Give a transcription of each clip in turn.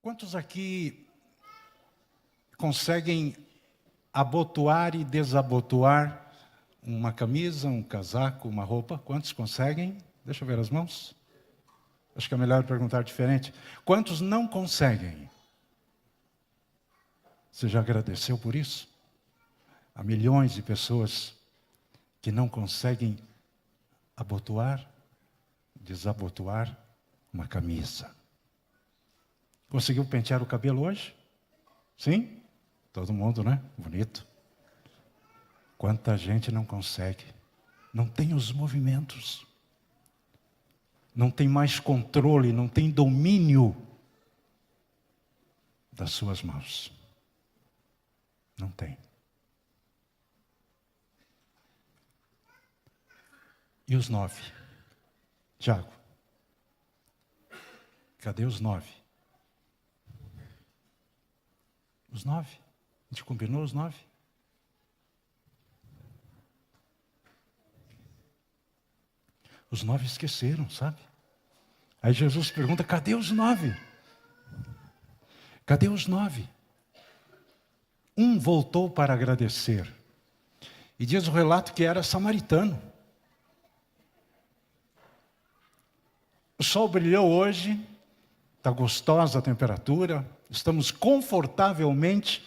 Quantos aqui conseguem abotoar e desabotoar uma camisa, um casaco, uma roupa? Quantos conseguem? Deixa eu ver as mãos. Acho que é melhor perguntar diferente. Quantos não conseguem? Você já agradeceu por isso? Há milhões de pessoas que não conseguem abotoar, desabotoar uma camisa. Conseguiu pentear o cabelo hoje? Sim? Todo mundo, né? Bonito. Quanta gente não consegue. Não tem os movimentos. Não tem mais controle, não tem domínio das suas mãos. Não tem. E os 9? Tiago, cadê os 9? Os 9? A gente combinou os 9? Os 9 esqueceram, sabe? Aí Jesus pergunta, cadê os 9? Cadê os 9? Um voltou para agradecer. E diz o relato que era samaritano. O sol brilhou hoje, está gostosa a temperatura, estamos confortavelmente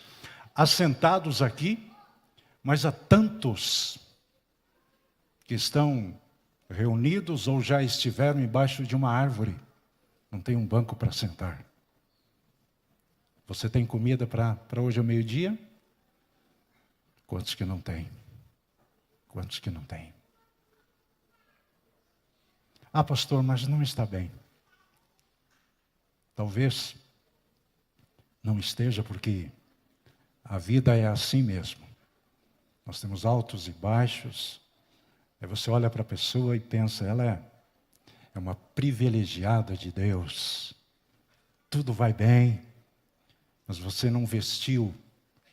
assentados aqui, mas há tantos que estão reunidos ou já estiveram embaixo de uma árvore, não tem um banco para sentar. Você tem comida para hoje ao meio-dia? Quantos que não tem? Quantos que não tem? Ah, pastor, mas não está bem. Talvez não esteja, porque a vida é assim mesmo. Nós temos altos e baixos. Aí você olha para a pessoa e pensa, ela é uma privilegiada de Deus. Tudo vai bem, mas você não vestiu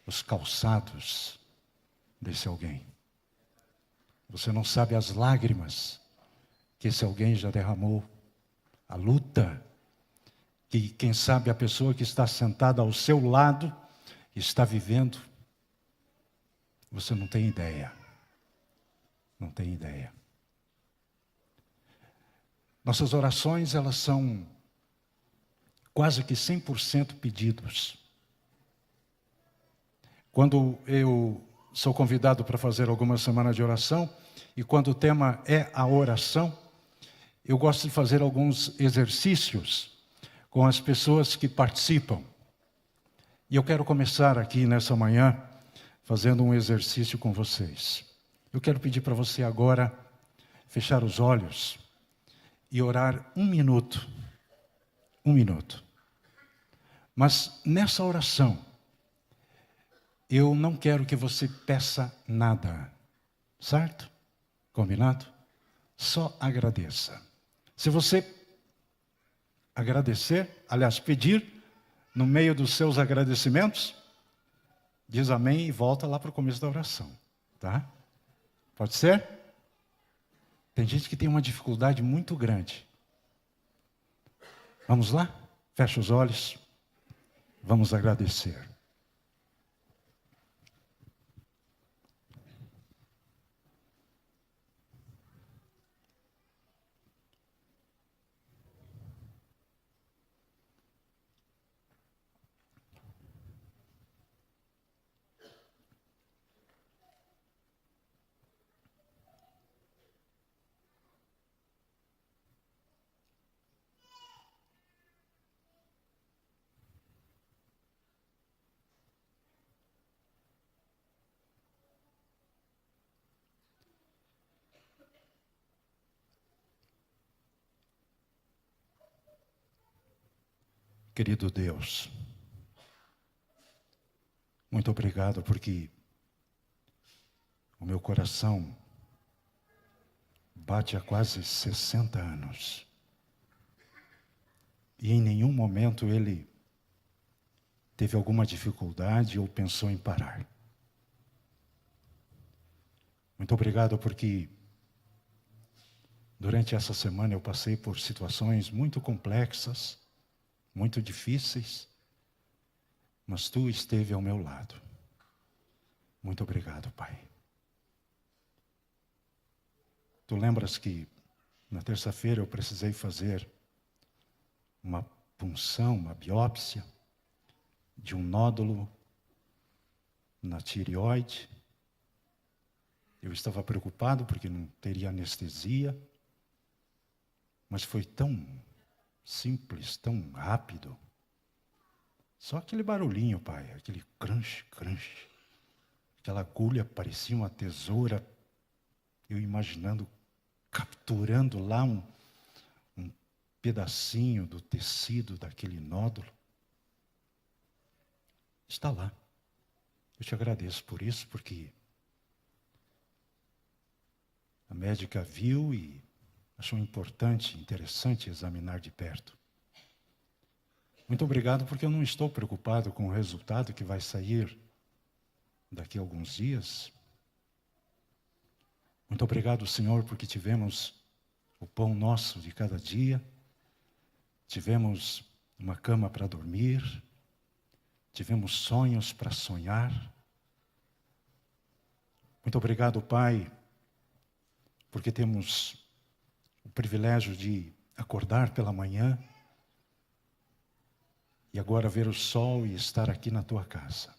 os calçados desse alguém. Você não sabe as lágrimas que esse alguém já derramou, a luta que, quem sabe, a pessoa que está sentada ao seu lado está vivendo. Você não tem ideia. Não tem ideia. Nossas orações, elas são quase que 100% pedidos. Quando eu sou convidado para fazer alguma semana de oração, e quando o tema é a oração, eu gosto de fazer alguns exercícios com as pessoas que participam. E eu quero começar aqui nessa manhã, fazendo um exercício com vocês. Eu quero pedir para você agora fechar os olhos e orar 1 minuto. 1 minuto. Mas nessa oração, eu não quero que você peça nada. Certo? Combinado? Só agradeça. Se você agradecer, aliás, pedir, no meio dos seus agradecimentos, diz amém e volta lá para o começo da oração. Tá? Pode ser? Tem gente que tem uma dificuldade muito grande. Vamos lá? Fecha os olhos. Vamos agradecer. Querido Deus, muito obrigado porque o meu coração bate há quase 60 anos. E em nenhum momento ele teve alguma dificuldade ou pensou em parar. Muito obrigado porque durante essa semana eu passei por situações muito complexas, muito difíceis, mas Tu esteve ao meu lado. Muito obrigado, Pai. Tu lembras que na terça-feira eu precisei fazer uma punção, uma biópsia de um nódulo na tireoide. Eu estava preocupado porque não teria anestesia, mas foi tão simples, tão rápido. Só aquele barulhinho, Pai, aquele crunch, crunch. Aquela agulha parecia uma tesoura, eu imaginando, capturando lá um pedacinho do tecido daquele nódulo. Está lá. Eu te agradeço por isso, porque a médica viu e achou importante, interessante examinar de perto. Muito obrigado, porque eu não estou preocupado com o resultado que vai sair daqui a alguns dias. Muito obrigado, Senhor, porque tivemos o pão nosso de cada dia, tivemos uma cama para dormir, tivemos sonhos para sonhar. Muito obrigado, Pai, porque temos o privilégio de acordar pela manhã e agora ver o sol e estar aqui na Tua casa.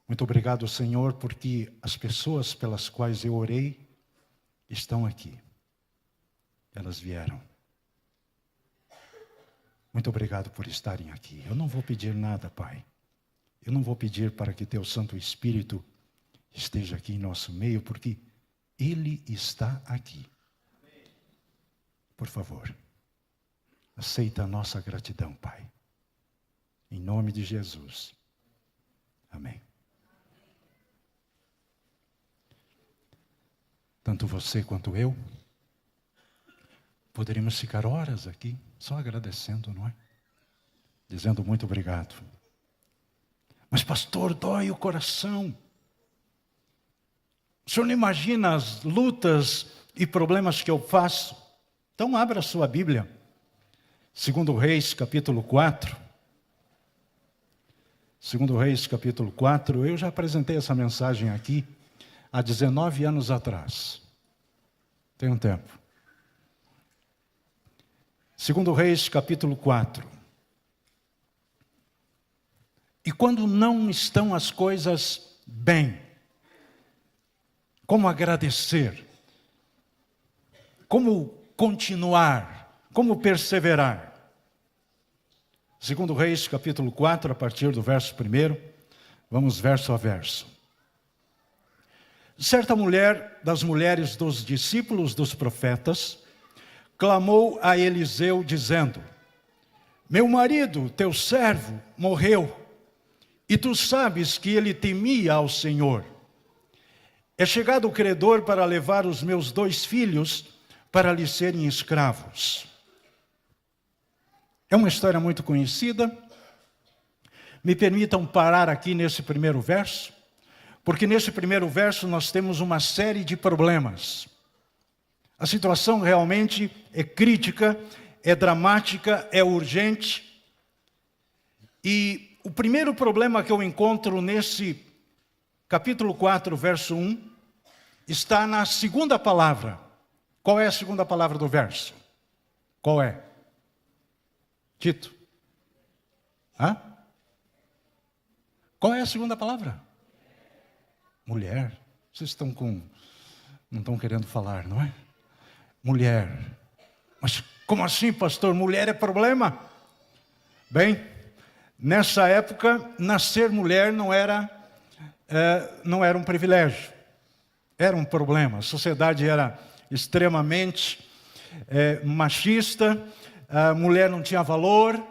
Muito obrigado, Senhor, porque as pessoas pelas quais eu orei estão aqui. Elas vieram. Muito obrigado por estarem aqui. Eu não vou pedir nada, Pai. Eu não vou pedir para que Teu Santo Espírito esteja aqui em nosso meio, porque Ele está aqui. Por favor, aceita a nossa gratidão, Pai. Em nome de Jesus. Amém. Tanto você quanto eu, poderíamos ficar horas aqui, só agradecendo, não é? Dizendo muito obrigado. Mas pastor, dói o coração. O senhor não imagina as lutas e problemas que eu faço? Então abra a sua Bíblia. 2 Reis, capítulo 4. 2 Reis, capítulo 4. Eu já apresentei essa mensagem aqui há 19 anos atrás. Tem um tempo. 2 Reis, capítulo 4. E quando não estão as coisas bem, como agradecer? Como continuar? Como perseverar? 2 Reis, capítulo 4, a partir do verso 1, vamos verso a verso. Certa mulher das mulheres dos discípulos dos profetas clamou a Eliseu dizendo: meu marido, teu servo, morreu, e tu sabes que ele temia ao Senhor. É chegado o credor para levar os meus 2 filhos para lhe serem escravos. É uma história muito conhecida. Me permitam parar aqui nesse primeiro verso, porque nesse primeiro verso nós temos uma série de problemas. A situação realmente é crítica, é dramática, é urgente. E o primeiro problema que eu encontro nesse capítulo 4, verso 1, está na segunda palavra. Qual é a segunda palavra do verso? Qual é? Tito. Hã? Qual é a segunda palavra? Mulher. Vocês estão não estão querendo falar, não é? Mulher. Mas como assim, pastor? Mulher é problema? Bem, nessa época, nascer mulher não era um privilégio. Era um problema. A sociedade era extremamente machista. A mulher não tinha valor.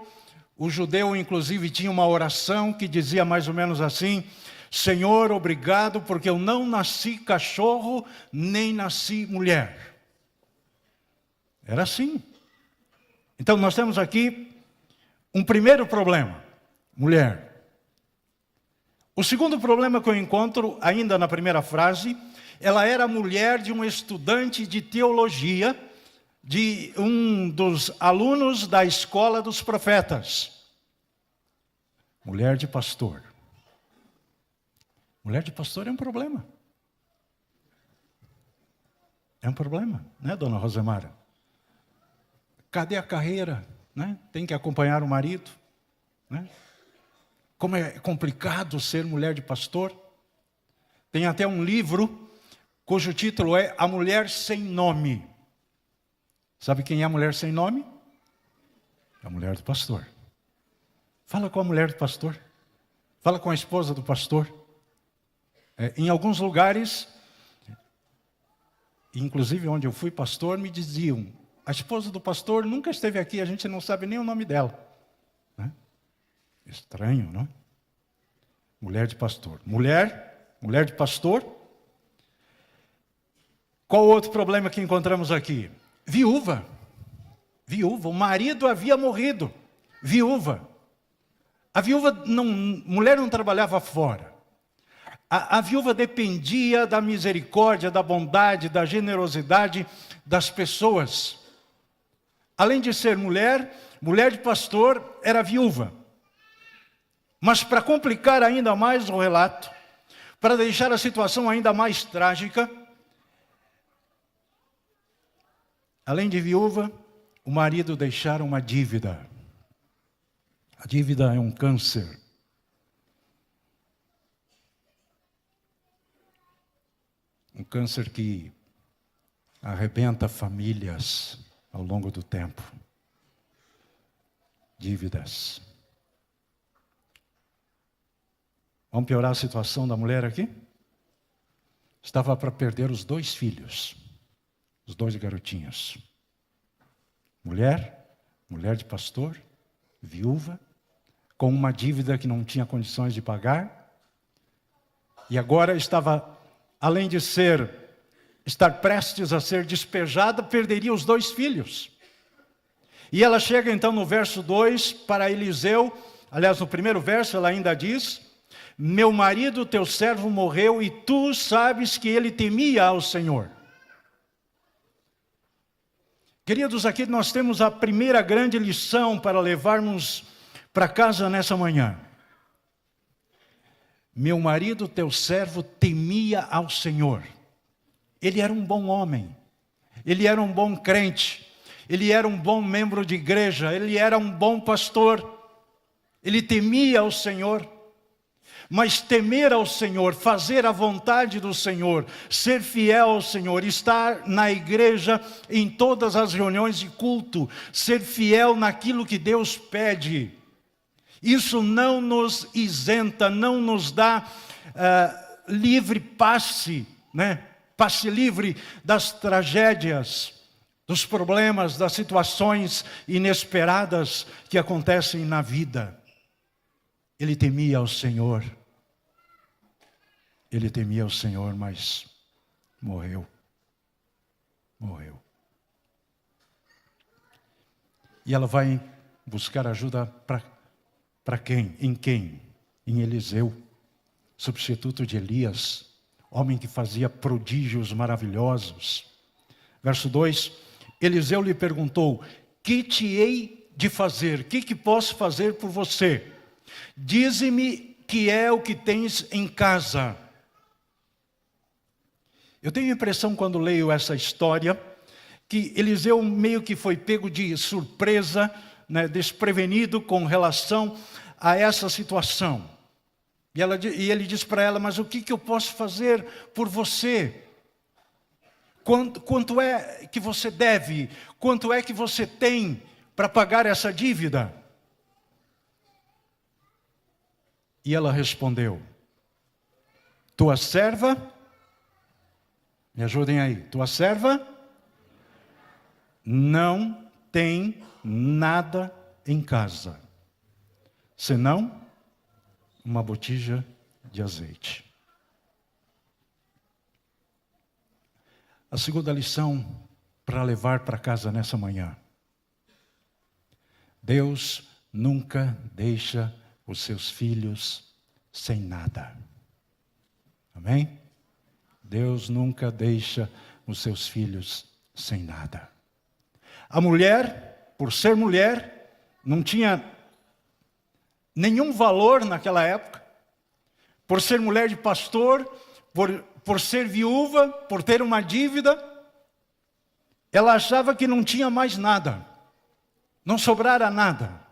O judeu, inclusive, tinha uma oração que dizia mais ou menos assim: Senhor, obrigado, porque eu não nasci cachorro, nem nasci mulher. Era assim. Então, nós temos aqui um primeiro problema: mulher. O segundo problema que eu encontro, ainda na primeira frase, ela era mulher de um estudante de teologia, de um dos alunos da escola dos profetas. Mulher de pastor. Mulher de pastor é um problema. É um problema, né, dona Rosemara? Cadê a carreira? Né? Tem que acompanhar o marido. Né? Como é complicado ser mulher de pastor. Tem até um livro cujo título é A Mulher Sem Nome. Sabe quem é a mulher sem nome? É a mulher do pastor. Fala com a mulher do pastor. Fala com a esposa do pastor. Em alguns lugares, inclusive onde eu fui pastor, me diziam: a esposa do pastor nunca esteve aqui, a gente não sabe nem o nome dela. Né? Estranho, não? Mulher de pastor. Mulher de pastor. Qual outro problema que encontramos aqui? Viúva. Viúva. O marido havia morrido. Viúva. A viúva, mulher não trabalhava fora. A viúva dependia da misericórdia, da bondade, da generosidade das pessoas. Além de ser mulher de pastor, era viúva. Mas para complicar ainda mais o relato, para deixar a situação ainda mais trágica, além de viúva, o marido deixara uma dívida. A dívida é um câncer. Um câncer que arrebenta famílias ao longo do tempo. Dívidas. Vamos piorar a situação da mulher aqui? Estava para perder os 2 filhos. Os 2 garotinhos. Mulher de pastor, viúva, com uma dívida que não tinha condições de pagar. E agora estava, além de estar prestes a ser despejada, perderia os 2 filhos. E ela chega então no verso 2 para Eliseu. Aliás, no primeiro verso ela ainda diz: meu marido, teu servo, morreu, e tu sabes que ele temia ao Senhor. Queridos, aqui nós temos a primeira grande lição para levarmos para casa nessa manhã. Meu marido, teu servo, temia ao Senhor. Ele era um bom homem. Ele era um bom crente. Ele era um bom membro de igreja. Ele era um bom pastor. Ele temia ao Senhor. Mas temer ao Senhor, fazer a vontade do Senhor, ser fiel ao Senhor, estar na igreja em todas as reuniões de culto, ser fiel naquilo que Deus pede, isso não nos isenta, não nos dá livre passe, né? Passe livre das tragédias, dos problemas, das situações inesperadas que acontecem na vida. Ele temia ao Senhor. Ele temia ao Senhor, mas morreu. Morreu. E ela vai buscar ajuda para quem? Em quem? Em Eliseu, substituto de Elias, homem que fazia prodígios maravilhosos. Verso 2, Eliseu lhe perguntou: que te hei de fazer? Que posso fazer por você? Dize-me que é o que tens em casa. Eu tenho a impressão, quando leio essa história, que Eliseu meio que foi pego de surpresa, né, desprevenido com relação a essa situação. E ele diz para ela: mas o que eu posso fazer por você? Quanto é que você deve? Quanto é que você tem para pagar essa dívida? E ela respondeu: tua serva, me ajudem aí, tua serva não tem nada em casa, senão uma botija de azeite. A segunda lição para levar para casa nessa manhã: Deus nunca deixa os seus filhos sem nada. Amém? Deus nunca deixa os seus filhos sem nada. A mulher, por ser mulher, não tinha nenhum valor naquela época, por ser mulher de pastor, por ser viúva, por ter uma dívida. Ela achava que não tinha mais nada, não sobrara nada.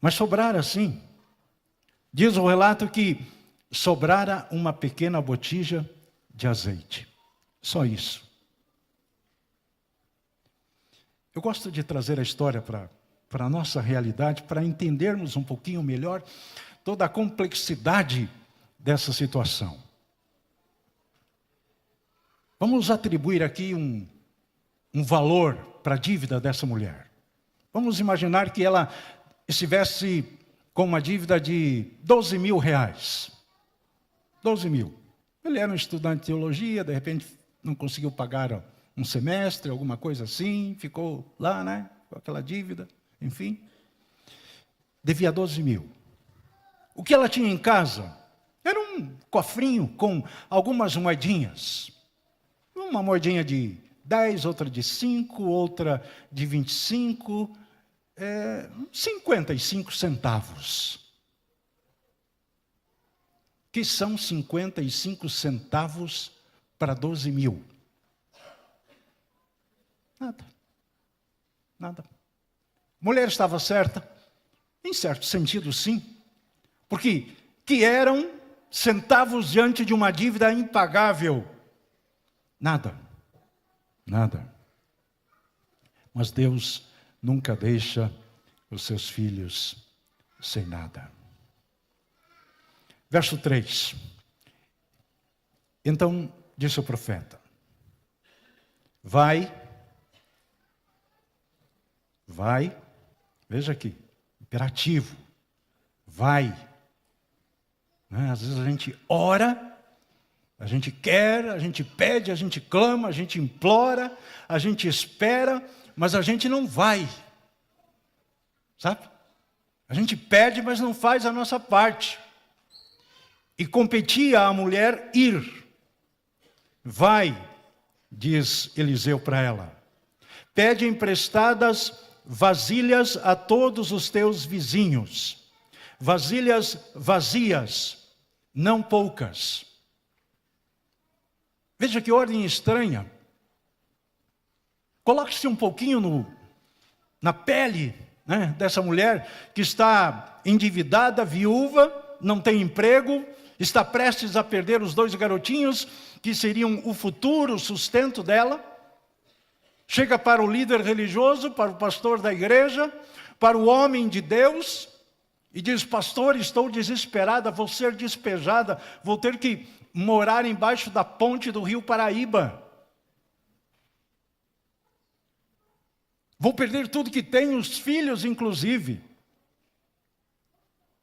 Mas sobrara sim. Diz o relato que sobrara uma pequena botija de azeite. Só isso. Eu gosto de trazer a história para a nossa realidade, para entendermos um pouquinho melhor toda a complexidade dessa situação. Vamos atribuir aqui um valor para a dívida dessa mulher. Vamos imaginar que ela estivesse com uma dívida de 12 mil reais. 12 mil. Ele era um estudante de teologia, de repente não conseguiu pagar um semestre, alguma coisa assim, ficou lá, né, com aquela dívida, enfim. Devia 12 mil. O que ela tinha em casa era um cofrinho com algumas moedinhas. Uma moedinha de 10, outra de 5, outra de 25, 55 centavos. Que são 55 centavos para 12 mil? Nada. Nada. A mulher estava certa, em certo sentido sim, porque que eram centavos diante de uma dívida impagável. Nada. Nada. Mas Deus nunca deixa os seus filhos sem nada. Verso 3. Então disse o profeta: vai, veja aqui, imperativo, vai. Às vezes a gente ora, a gente quer, a gente pede, a gente clama, a gente implora, a gente espera, mas a gente não vai. Sabe? A gente pede, mas não faz a nossa parte. E competia a mulher ir. Vai, diz Eliseu para ela. Pede emprestadas vasilhas a todos os teus vizinhos. Vasilhas vazias, não poucas. Veja que ordem estranha. Coloque-se um pouquinho na pele, né, dessa mulher que está endividada, viúva, não tem emprego, está prestes a perder os 2 garotinhos que seriam o futuro sustento dela. Chega para o líder religioso, para o pastor da igreja, para o homem de Deus, e diz: pastor, estou desesperada, vou ser despejada, vou ter que morar embaixo da ponte do rio Paraíba. Vou perder tudo que tenho, os filhos inclusive.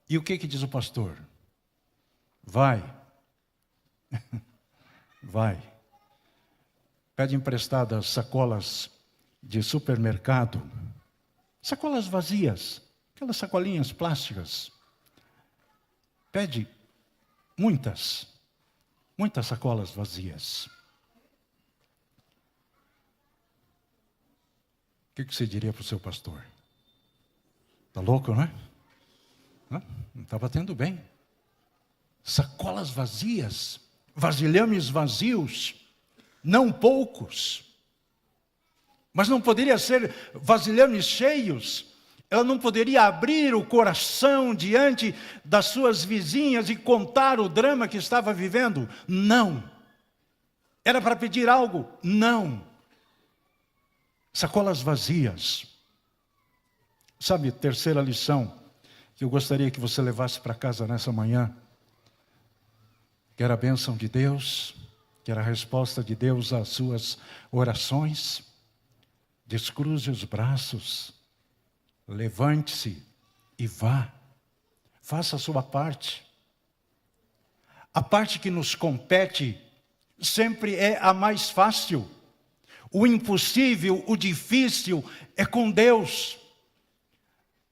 E o que diz o pastor? Vai. Vai. Pede emprestadas sacolas de supermercado. Sacolas vazias. Aquelas sacolinhas plásticas. Pede muitas sacolas vazias. O que você diria para o seu pastor? Está louco, não é? Não está batendo bem. Sacolas vazias, vasilhames vazios, não poucos. Mas não poderia ser vasilhames cheios. Ela não poderia abrir o coração diante das suas vizinhas e contar o drama que estava vivendo? Não. Era para pedir algo? Não. Sacolas vazias. Sabe, terceira lição que eu gostaria que você levasse para casa nessa manhã. Que era a bênção de Deus, que era a resposta de Deus às suas orações. Descruze os braços. Levante-se e vá. Faça a sua parte. A parte que nos compete sempre é a mais fácil. O impossível, o difícil é com Deus.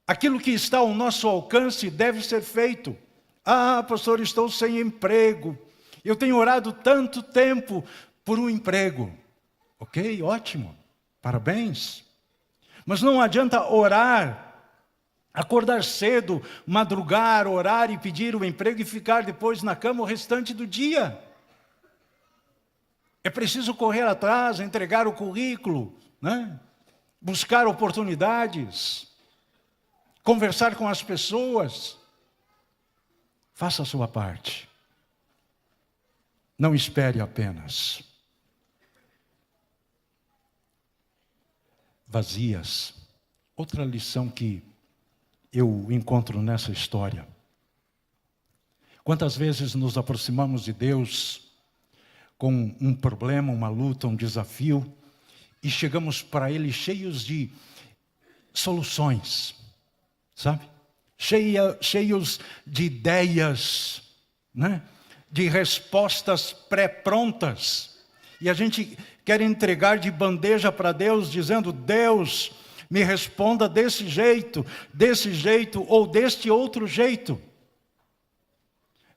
Aquilo que está ao nosso alcance deve ser feito. Ah, pastor, estou sem emprego. Eu tenho orado tanto tempo por um emprego. Ok, ótimo. Parabéns. Mas não adianta orar Acordar cedo, madrugar, orar e pedir o emprego e ficar depois na cama o restante do dia. É preciso correr atrás, entregar o currículo, né? Buscar oportunidades, conversar com as pessoas. Faça a sua parte. Não espere apenas. Vazias. Outra lição que eu encontro nessa história. Quantas vezes nos aproximamos de Deus com um problema, uma luta, um desafio, e chegamos para Ele cheios de soluções, sabe? Cheios de ideias, né? De respostas pré-prontas. E a gente quer entregar de bandeja para Deus, dizendo: Deus, me responda desse jeito ou deste outro jeito.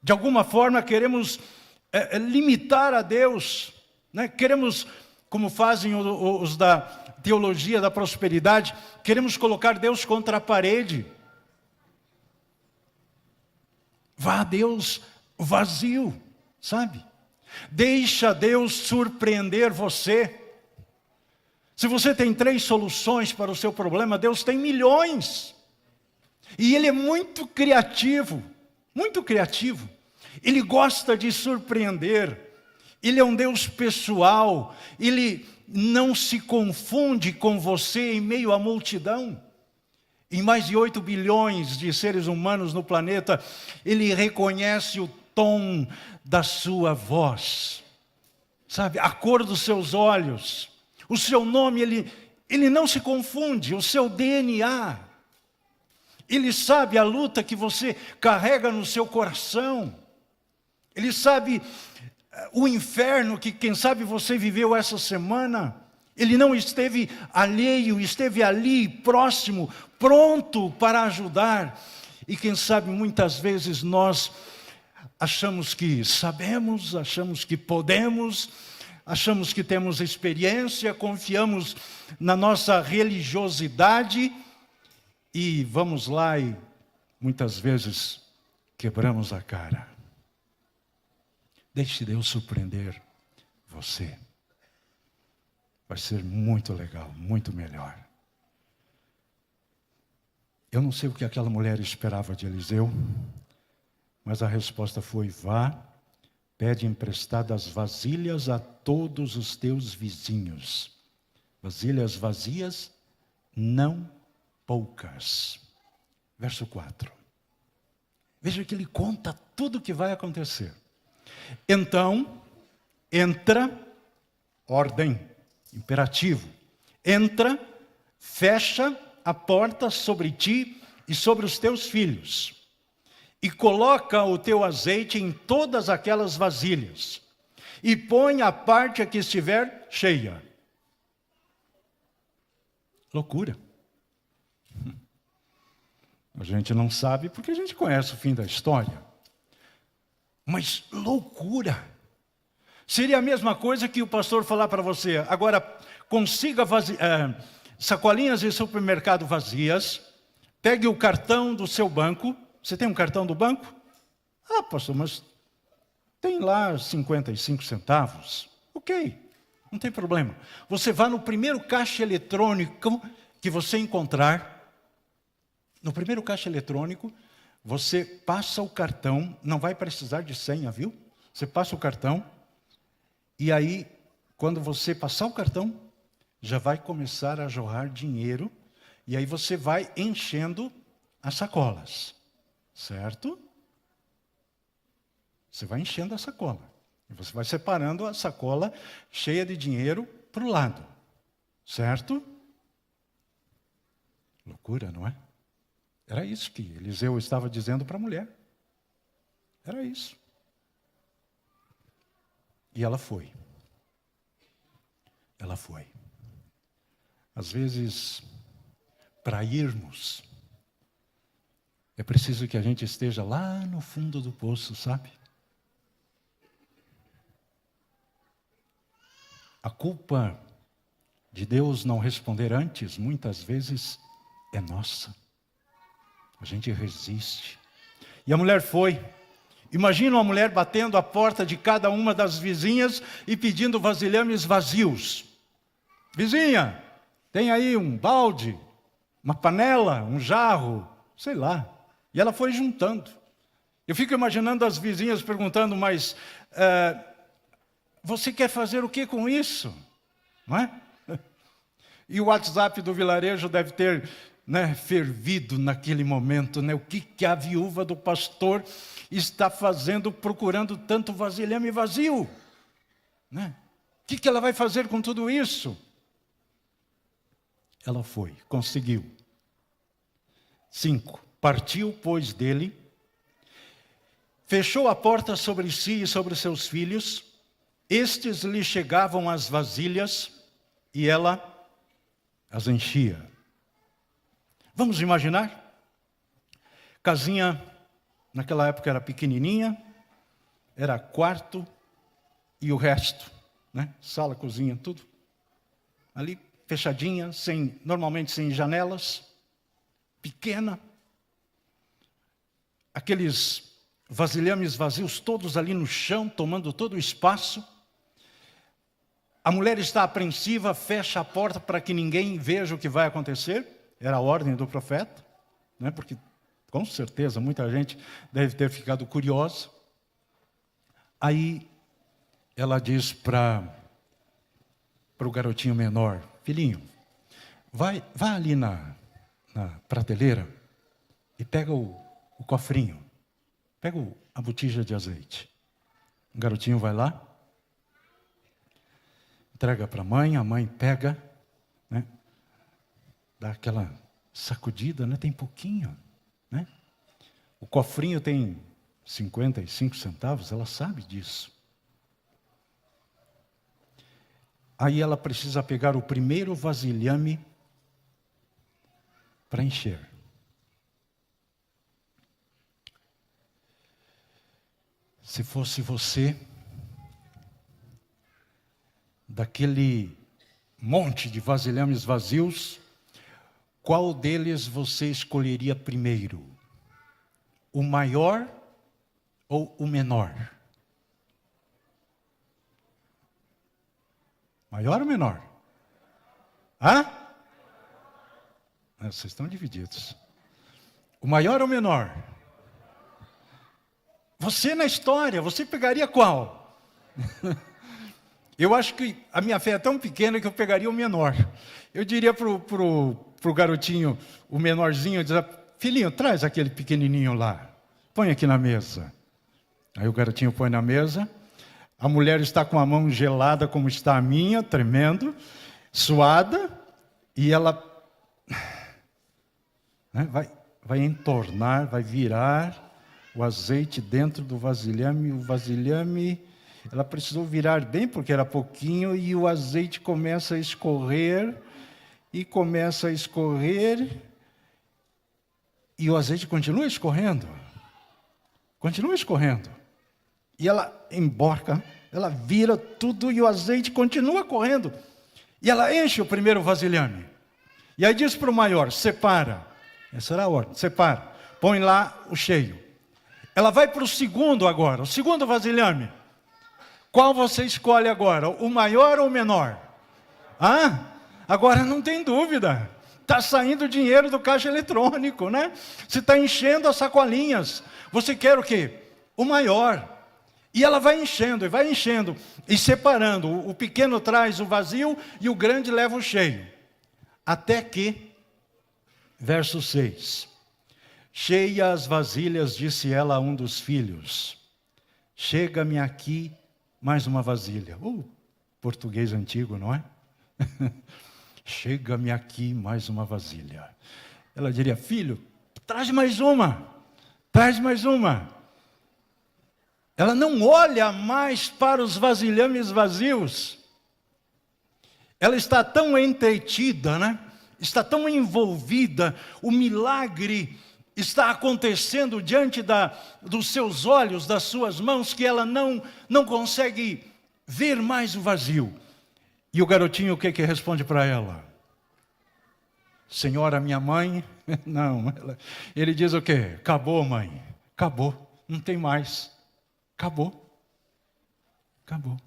De alguma forma queremos limitar a Deus, né? Queremos, como fazem os da teologia da prosperidade, queremos colocar Deus contra a parede. Vá a Deus vazio, sabe? Deixa Deus surpreender você. Se você tem 3 soluções para o seu problema, Deus tem milhões. E Ele é muito criativo, muito criativo. Ele gosta de surpreender. Ele é um Deus pessoal. Ele não se confunde com você em meio à multidão. Em mais de 8 bilhões de seres humanos no planeta, Ele reconhece o tom da sua voz, sabe? A cor dos seus olhos, o seu nome, Ele não se confunde, o seu DNA. Ele sabe a luta que você carrega no seu coração. Ele sabe o inferno que, quem sabe, você viveu essa semana. Ele não esteve alheio, esteve ali, próximo, pronto para ajudar. E quem sabe, muitas vezes nós achamos que sabemos, achamos que podemos, achamos que temos experiência, confiamos na nossa religiosidade e vamos lá e muitas vezes quebramos a cara. Deixe Deus surpreender você. Vai ser muito legal, muito melhor. Eu não sei o que aquela mulher esperava de Eliseu, mas a resposta foi: vá, pede emprestadas vasilhas a todos os teus vizinhos. Vasilhas vazias, não poucas. Verso 4. Veja que ele conta tudo o que vai acontecer. Então, entra, ordem, imperativo. Entra, fecha a porta sobre ti e sobre os teus filhos. E coloca o teu azeite em todas aquelas vasilhas. E põe a parte a que estiver cheia. Loucura. A gente não sabe porque a gente conhece o fim da história. Mas loucura. Seria a mesma coisa que o pastor falar para você: agora consiga sacolinhas de supermercado vazias, pegue o cartão do seu banco. Você tem um cartão do banco? Ah, pastor, mas tem lá 55 centavos. Ok, não tem problema. Você vá no primeiro caixa eletrônico que você encontrar. No primeiro caixa eletrônico, você passa o cartão, não vai precisar de senha, viu? Você passa o cartão, e aí, quando você passar o cartão, já vai começar a jorrar dinheiro, e aí você vai enchendo as sacolas, certo? Você vai enchendo a sacola, e você vai separando a sacola cheia de dinheiro para o lado, certo? Loucura, não é? Era isso que Eliseu estava dizendo para a mulher. Era isso. E ela foi. Ela foi. Às vezes, para irmos, é preciso que a gente esteja lá no fundo do poço, sabe? A culpa de Deus não responder antes, muitas vezes, é nossa. A gente resiste. E a mulher foi. Imagina uma mulher batendo a porta de cada uma das vizinhas e pedindo vasilhames vazios. Vizinha, tem aí um balde, uma panela, um jarro, sei lá. E ela foi juntando. Eu fico imaginando as vizinhas perguntando, mas você quer fazer o que com isso? Não é? E o WhatsApp do vilarejo deve ter fervido naquele momento. O que a viúva do pastor está fazendo procurando tanto vasilhame vazio? O que ela vai fazer com tudo isso? Ela foi, conseguiu. 5. Partiu, pois, dele, fechou a porta sobre si e sobre seus filhos, estes lhe chegavam as vasilhas e ela as enchia. Vamos imaginar? Casinha, naquela época era pequenininha, era quarto e o resto, sala, cozinha, tudo. Ali, fechadinha, normalmente sem janelas, pequena. Aqueles vasilhames vazios todos ali no chão, tomando todo o espaço. A mulher está apreensiva, fecha a porta para que ninguém veja o que vai acontecer. Era a ordem do profeta, porque com certeza muita gente deve ter ficado curiosa. Aí ela diz para o garotinho menor: filhinho, vai ali na prateleira e pega o cofrinho, pega a botija de azeite. O garotinho vai lá, entrega para a mãe pega, dá aquela sacudida, tem pouquinho, O cofrinho tem 55 centavos, ela sabe disso. Aí ela precisa pegar o primeiro vasilhame para encher. Se fosse você, daquele monte de vasilhames vazios, qual deles você escolheria primeiro? O maior ou o menor? Maior ou menor? Vocês estão divididos. O maior ou menor? Você na história, você pegaria qual? Eu acho que a minha fé é tão pequena que eu pegaria o menor. Eu diria pro garotinho, o menorzinho, dizer: filhinho, traz aquele pequenininho lá, põe aqui na mesa. Aí o garotinho põe na mesa, a mulher está com a mão gelada como está a minha, tremendo, suada, e ela vai entornar, vai virar o azeite dentro do vasilhame. O vasilhame, ela precisou virar bem porque era pouquinho, e o azeite começa a escorrer, e começa a escorrer, e o azeite continua escorrendo. Continua escorrendo. E ela emborca, ela vira tudo e o azeite continua correndo. E ela enche o primeiro vasilhame. E aí diz para o maior: separa. Essa era a ordem: separa. Põe lá o cheio. Ela vai para o segundo agora, o segundo vasilhame. Qual você escolhe agora? O maior ou o menor? Agora não tem dúvida. Está saindo dinheiro do caixa eletrônico, Você está enchendo as sacolinhas. Você quer o quê? O maior. E ela vai enchendo, e separando. O pequeno traz o vazio e o grande leva o cheio. Até que, verso 6. Cheia as vasilhas, disse ela a um dos filhos: chega-me aqui mais uma vasilha. Português antigo, não é? Chega-me aqui mais uma vasilha. Ela diria: filho, traz mais uma. Traz mais uma. Ela não olha mais para os vasilhames vazios. Ela está tão entretida, Está tão envolvida. O milagre está acontecendo diante dos seus olhos, das suas mãos, que ela não consegue ver mais o vazio. E o garotinho o que responde para ela? Senhora, minha mãe. Não, ele diz o quê? Acabou, mãe. Acabou. Não tem mais. Acabou. Acabou.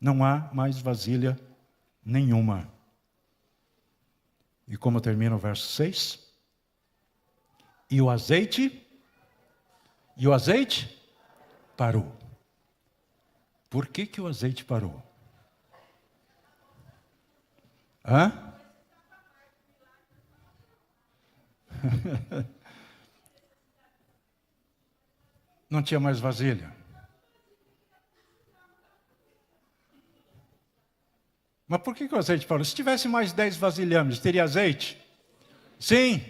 Não há mais vasilha nenhuma. E como termina o verso 6? E o azeite parou. Por que que o azeite parou? Hã? Não tinha mais vasilha. Mas por que que o azeite parou? Se tivesse mais 10 vasilhames, teria azeite? Sim.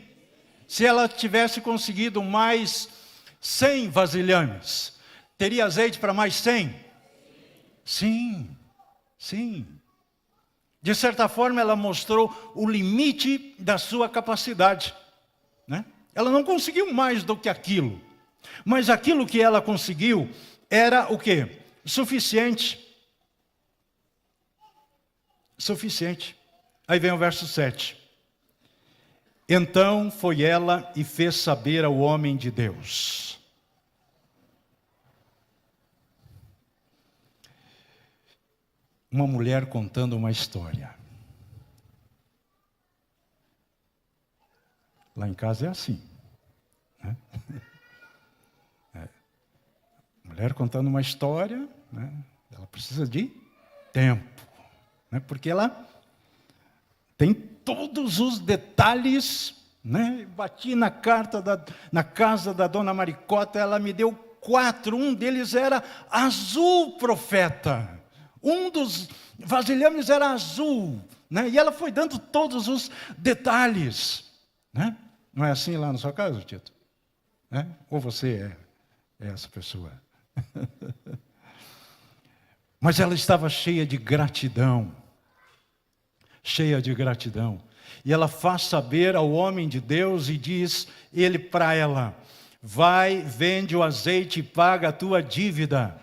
Se ela tivesse conseguido mais 100 vasilhames, teria azeite para mais 100? Sim. Sim. De certa forma, ela mostrou o limite da sua capacidade, né? Ela não conseguiu mais do que aquilo. Mas aquilo que ela conseguiu era o quê? Suficiente. Suficiente. Aí vem o verso 7. Então foi ela e fez saber ao homem de Deus. Uma mulher contando uma história. Lá em casa é assim, né? Mulher contando uma história, né? Ela precisa de tempo, né? Porque ela tem todos os detalhes, né? Bati na casa da dona Maricota, ela me deu 4, um deles era azul, profeta. Um dos vasilhames era azul, né? E ela foi dando todos os detalhes, né? Não é assim lá na sua casa, Tito? Né? Ou você é essa pessoa? Mas ela estava cheia de gratidão. Cheia de gratidão. E ela faz saber ao homem de Deus e diz ele para ela: vai, vende o azeite e paga a tua dívida.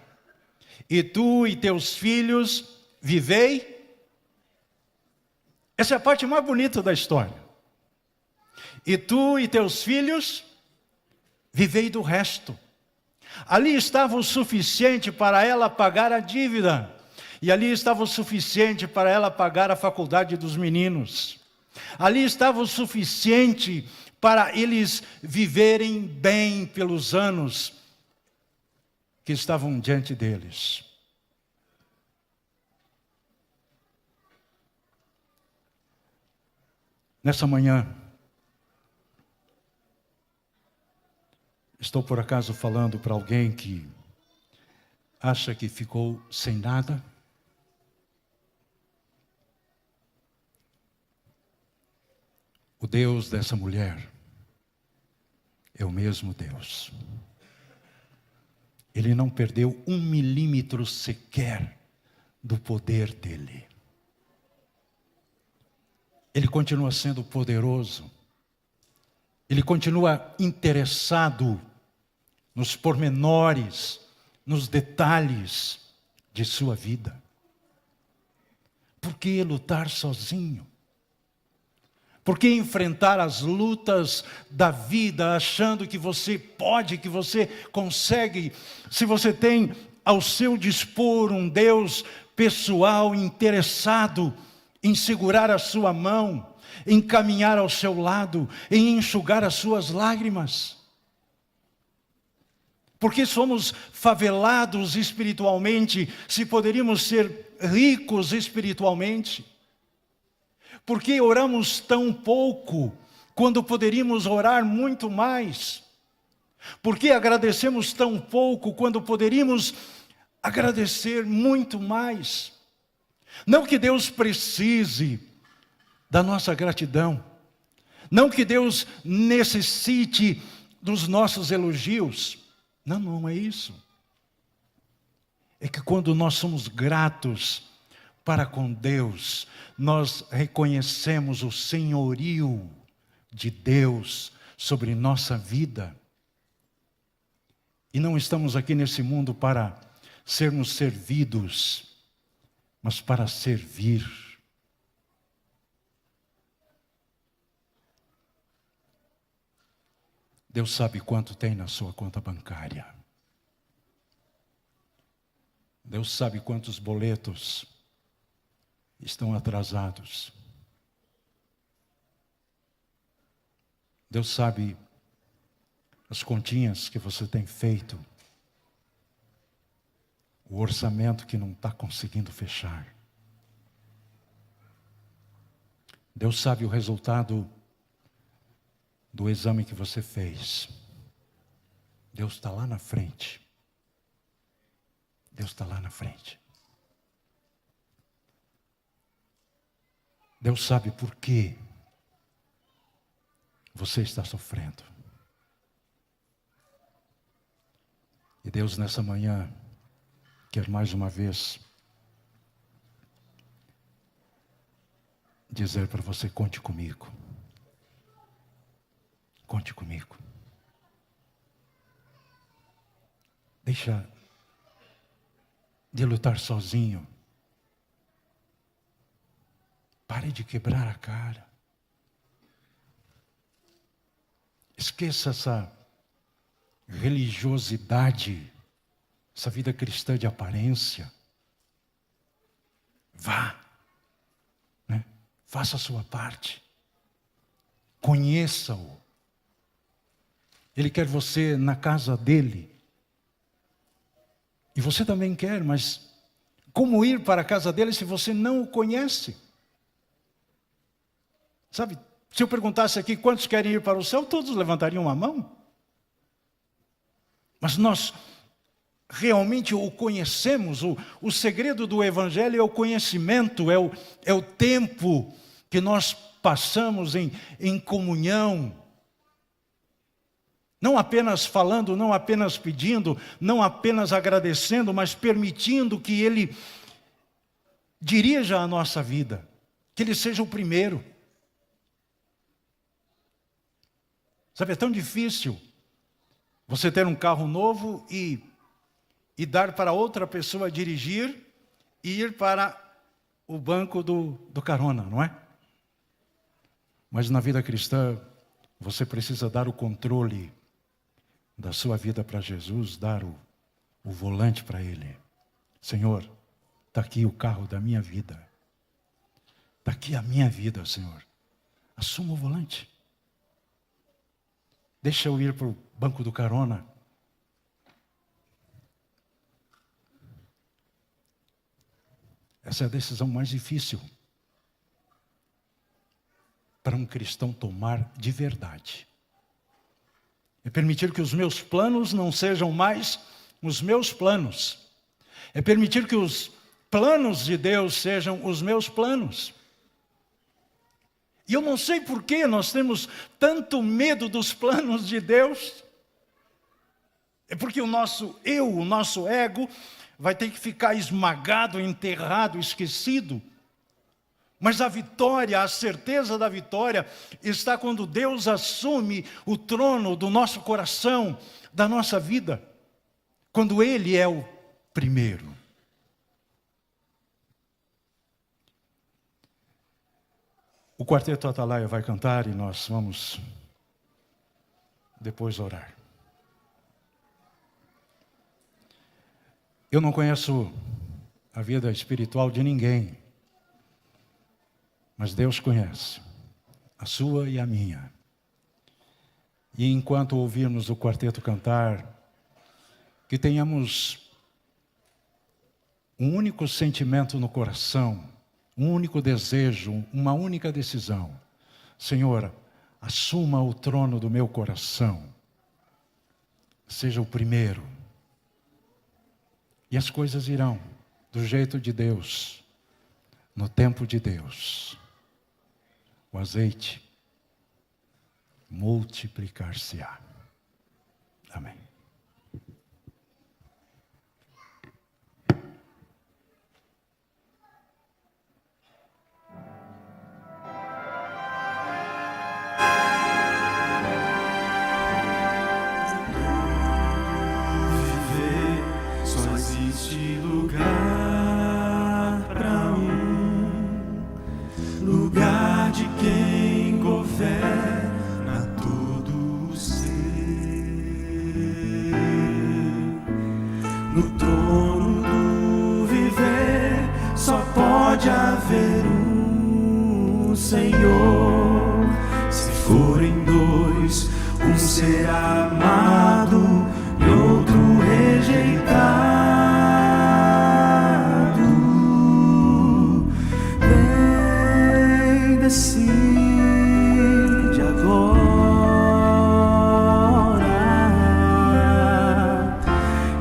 E tu e teus filhos vivei. Essa é a parte mais bonita da história. E tu e teus filhos vivei do resto. Ali estava o suficiente para ela pagar a dívida. E ali estava o suficiente para ela pagar a faculdade dos meninos. Ali estava o suficiente para eles viverem bem pelos anos que estavam diante deles. Nessa manhã, estou por acaso falando para alguém que acha que ficou sem nada? O Deus dessa mulher é o mesmo Deus. Ele não perdeu 1 milímetro sequer do poder dele. Ele continua sendo poderoso. Ele continua interessado nos pormenores, nos detalhes de sua vida. Por que lutar sozinho? Por que enfrentar as lutas da vida achando que você pode, que você consegue, se você tem ao seu dispor um Deus pessoal interessado em segurar a sua mão, em caminhar ao seu lado, em enxugar as suas lágrimas? Porque somos favelados espiritualmente, se poderíamos ser ricos espiritualmente? Por que oramos tão pouco, quando poderíamos orar muito mais? Por que agradecemos tão pouco, quando poderíamos agradecer muito mais? Não que Deus precise da nossa gratidão, não que Deus necessite dos nossos elogios, não é isso. É que quando nós somos gratos para com Deus, nós reconhecemos o senhorio de Deus sobre nossa vida. E não estamos aqui nesse mundo para sermos servidos, mas para servir. Deus sabe quanto tem na sua conta bancária. Deus sabe quantos boletos estão atrasados. Deus sabe as continhas que você tem feito, o orçamento que não está conseguindo fechar. Deus sabe o resultado do exame que você fez. Deus está lá na frente. Deus está lá na frente. Deus sabe por que você está sofrendo. E Deus nessa manhã quer mais uma vez dizer para você: conte comigo. Conte comigo. Deixa de lutar sozinho. Pare de quebrar a cara. Esqueça essa religiosidade, essa vida cristã de aparência. Vá, né? Faça a sua parte. Conheça-o. Ele quer você na casa dele. E você também quer, mas como ir para a casa dele se você não o conhece? Sabe, se eu perguntasse aqui quantos querem ir para o céu, todos levantariam a mão. Mas nós realmente o conhecemos. O segredo do Evangelho é o conhecimento, é o tempo que nós passamos em comunhão. Não apenas falando, não apenas pedindo, não apenas agradecendo, mas permitindo que Ele dirija a nossa vida, que Ele seja o primeiro. Sabe, é tão difícil você ter um carro novo e dar para outra pessoa dirigir e ir para o banco do carona, não é? Mas na vida cristã, você precisa dar o controle da sua vida para Jesus, dar o volante para Ele. Senhor, está aqui o carro da minha vida. Está aqui a minha vida, Senhor. Assuma o volante. Deixa eu ir para o banco do carona. Essa é a decisão mais difícil para um cristão tomar de verdade. É permitir que os meus planos não sejam mais os meus planos. É permitir que os planos de Deus sejam os meus planos. E eu não sei por que nós temos tanto medo dos planos de Deus. É porque o nosso eu, o nosso ego, vai ter que ficar esmagado, enterrado, esquecido. Mas a vitória, a certeza da vitória, está quando Deus assume o trono do nosso coração, da nossa vida. Quando Ele é o primeiro. O quarteto Atalaia vai cantar e nós vamos depois orar. Eu não conheço a vida espiritual de ninguém, mas Deus conhece a sua e a minha. E enquanto ouvirmos o quarteto cantar, que tenhamos um único sentimento no coração, um único desejo, uma única decisão. Senhor, assuma o trono do meu coração. Seja o primeiro. E as coisas irão do jeito de Deus, no tempo de Deus. O azeite multiplicar-se-á. Amém. Viver só existe lugar para lugar de quem governa todo o ser. No trono do viver só pode haver um Senhor. Se forem dois, um será amado e outro rejeitado. Vem, decide agora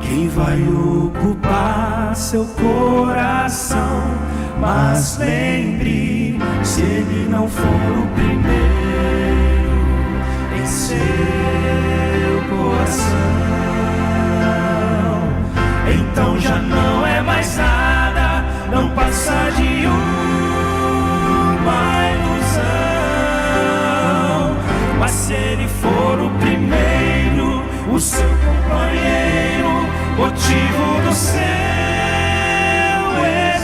quem vai ocupar seu coração. Mas lembre, se ele não for o primeiro em seu coração, então já não é mais nada, não passa de uma ilusão. Mas se ele for o primeiro, o seu companheiro, motivo do seu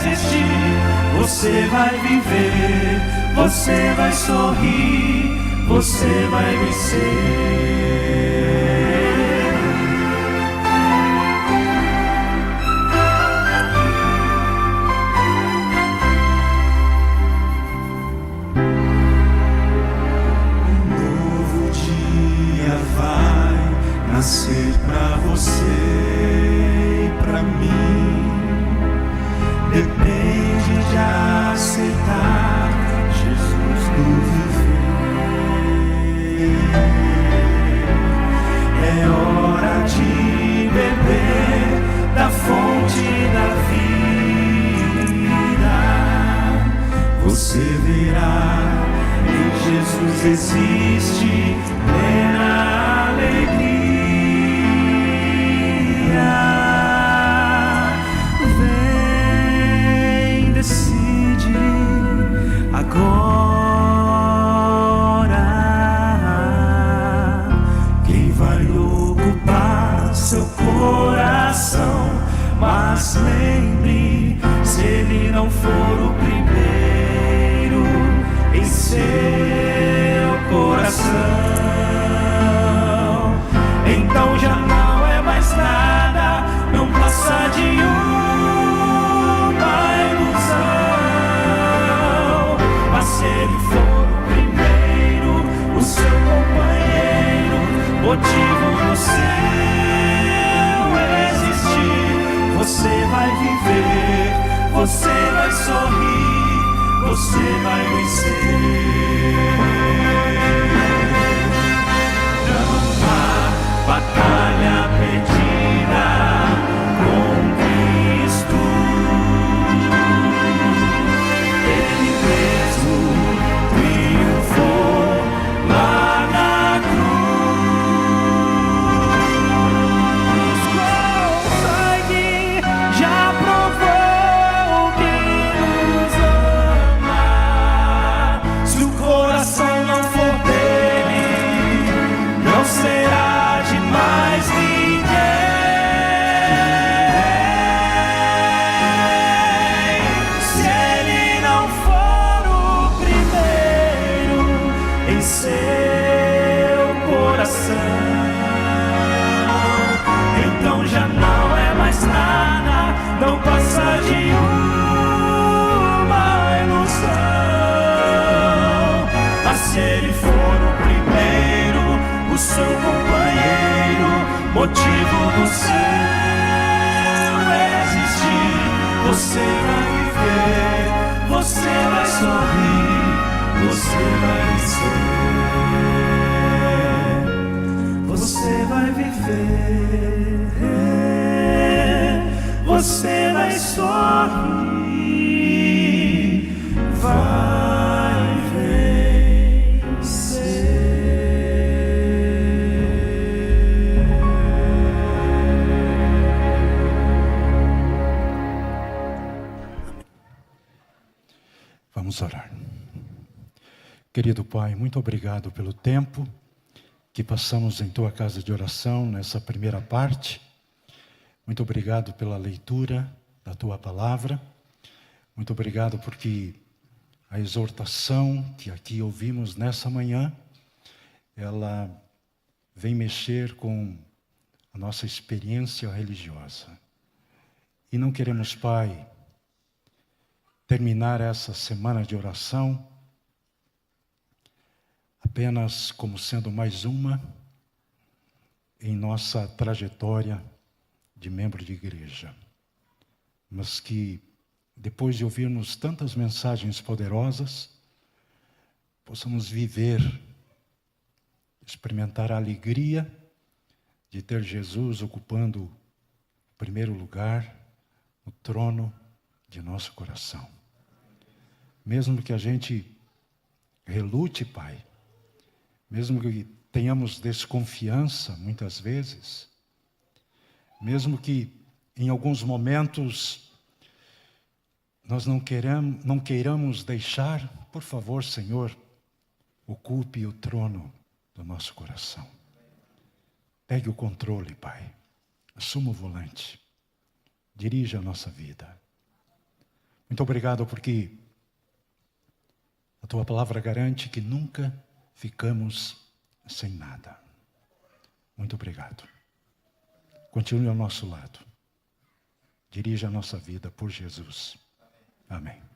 existir, você vai viver, você vai sorrir, você vai vencer. Nascer pra você e pra mim, depende de aceitar Jesus no viver. É hora de beber da fonte da vida. Você verá, em Jesus existe plena alegria. Vem, decide agora quem vai ocupar seu coração. Mas lembre, se ele não for o primeiro em seu coração, então já não é mais nada, não passa de uma ilusão. Mas se ele for o primeiro, o seu companheiro, motivo do seu existir, você vai viver, você vai sorrir, você vai vencer. Não há batalha perdida com Cristo. Ele mesmo triunfou lá na cruz. Com sangue já provou que nos ama. Se o coração não for dele, não será de mais ninguém. Se ele não for o primeiro em seu coração, então já não é mais nada, não passa de uma ilusão. Mas se ele for o primeiro, o seu companheiro, motivo do seu existir, você vai viver, você vai sorrir, você vai vencer. Você vai viver, você vai sorrir, vai vencer. Vamos orar. Querido Pai, muito obrigado pelo tempo que passamos em Tua casa de oração nessa primeira parte. Muito obrigado pela leitura da Tua palavra. Muito obrigado porque a exortação que aqui ouvimos nessa manhã, ela vem mexer com a nossa experiência religiosa. E não queremos, Pai, terminar essa semana de oração apenas como sendo mais uma em nossa trajetória de membro de igreja. Mas que, depois de ouvirmos tantas mensagens poderosas, possamos viver, experimentar a alegria de ter Jesus ocupando o primeiro lugar no trono de nosso coração. Mesmo que a gente relute, Pai, mesmo que tenhamos desconfiança muitas vezes, mesmo que em alguns momentos nós não queiramos deixar, por favor, Senhor, ocupe o trono do nosso coração. Pegue o controle, Pai. Assuma o volante. Dirija a nossa vida. Muito obrigado porque a Tua palavra garante que nunca ficamos sem nada. Muito obrigado. Continue ao nosso lado. Dirija a nossa vida por Jesus. Amém.